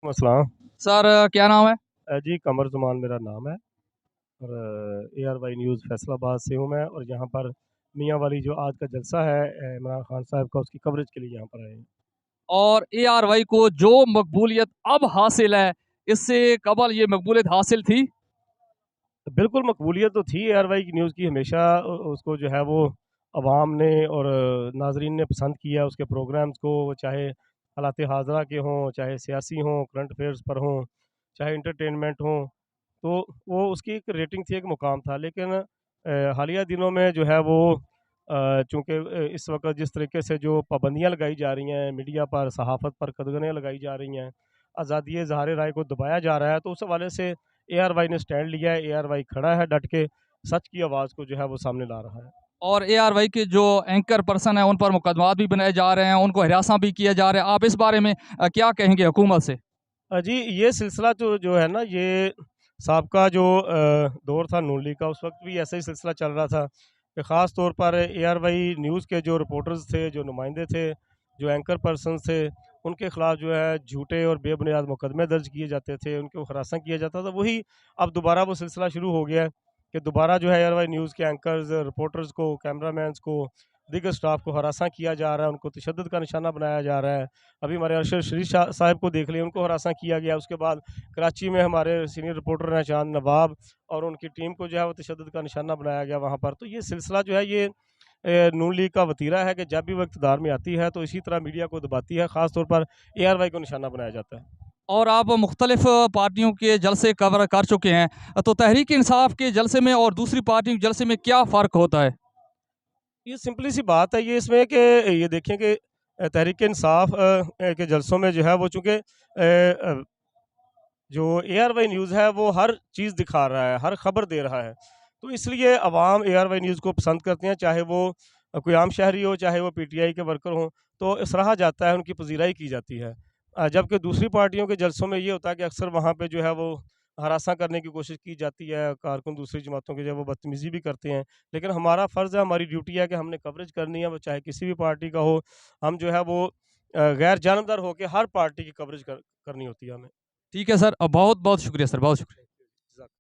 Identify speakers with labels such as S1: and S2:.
S1: अस्सलाम।
S2: सर क्या नाम है?
S1: जी, कमर ज़मान मेरा नाम है और ARY न्यूज़ फैसलाबाद से हूँ मैं और यहाँ पर मियाँ वाली जो आज का जलसा है इमरान खान साहब का, उसकी कवरेज के लिए यहाँ पर आए हैं।
S2: और ARY को जो मकबूलियत अब हासिल है, इससे कबल ये मकबूलियत हासिल थी?
S1: बिल्कुल मकबूलियत तो थी ARY की न्यूज़ की, हमेशा उसको जो है वो अवाम ने और नाज़रीन ने पसंद किया उसके प्रोग्राम्स को, चाहे हालात हाज़िरा के हों, चाहे सियासी हों, करंट अफेयर्स पर हों, चाहे एंटरटेनमेंट हों। तो वो उसकी एक रेटिंग थी, एक मुकाम था। लेकिन हालिया दिनों में जो है वो चूँकि इस वक़्त जिस तरीके से जो पाबंदियाँ लगाई जा रही हैं, मीडिया पर, सहाफ़त पर कदगनें लगाई जा रही हैं, आज़ादी इज़हार राय को दबाया जा रहा है, तो उस हवाले से ARY ने स्टैंड लिया है, ARY खड़ा है डट के, सच की आवाज़ को जो है वो सामने ला रहा है।
S2: और ARY के जो एंकर पर्सन है, उन पर मुकदमात भी बनाए जा रहे हैं, उनको हिरासा भी किया जा रहा है। आप इस बारे में क्या कहेंगे हुकूमत से?
S1: जी, ये सिलसिला तो जो है ना, ये साबका जो दौर था नून लीग का, उस वक़्त भी ऐसा ही सिलसिला चल रहा था कि ख़ास तौर पर ARY न्यूज़ के जो रिपोर्टर्स थे, जो नुमाइंदे थे, जो एंकर पर्सन्स थे, उनके ख़िलाफ़ जो है झूठे और बेबुनियाद मुकदमे दर्ज किए जाते थे, उनको हरासा किया जाता था। वही अब दोबारा वो सिलसिला शुरू हो गया है कि दोबारा जो है ARY न्यूज़ के एंकर्स, रिपोर्टर्स को, कैमरामैन्स को, दीगर स्टाफ को हरासा किया जा रहा है, उनको तशद्दुद का निशाना बनाया जा रहा है। अभी हमारे अरशद शरीफ साहब को देख लिया, उनको हरासा किया गया। उसके बाद कराची में हमारे सीनियर रिपोर्टर हैं चांद नवाब, और उनकी टीम को जो है वो तशद्दुद का निशाना बनाया गया वहाँ पर। तो ये सिलसिला जो है ये नून लीग का वतीरा है कि जब भी वो इक़्तिदार में आती है तो इसी तरह मीडिया को दबाती है, ख़ास तौर पर ARY को निशाना बनाया जाता है।
S2: और आप मुख्तलिफ पार्टियों के जलसे कवर कर चुके हैं, तो तहरीक इंसाफ के जलसे में और दूसरी पार्टियों के जलसे में क्या फ़र्क होता है?
S1: ये सिंपली सी बात है ये इसमें कि ये देखें कि तहरीक इंसाफ के जलसों में जो है वो चूँकि जो ARY न्यूज़ है वो हर चीज़ दिखा रहा है, हर खबर दे रहा है। तो इसलिए अवाम ARY न्यूज़ को पसंद करते हैं, चाहे वो कोई आम शहरी हो, चाहे वो PTI के वर्कर हों, तो सराहा जाता है, उनकी पज़ीराई की जाती है। जबकि दूसरी पार्टियों के जलसों में ये होता है कि अक्सर वहाँ पे जो है वो हरासा करने की कोशिश की जाती है, कारकुन दूसरी जमातों के जो है वो बदतमीज़ी भी करते हैं। लेकिन हमारा फ़र्ज़ है, हमारी ड्यूटी है कि हमने कवरेज करनी है, वो चाहे किसी भी पार्टी का हो। हम जो है वो गैर जानबदार होके हर पार्टी की कवरेज करनी होती है हमें।
S2: ठीक है सर, बहुत बहुत शुक्रिया सर, बहुत शुक्रिया।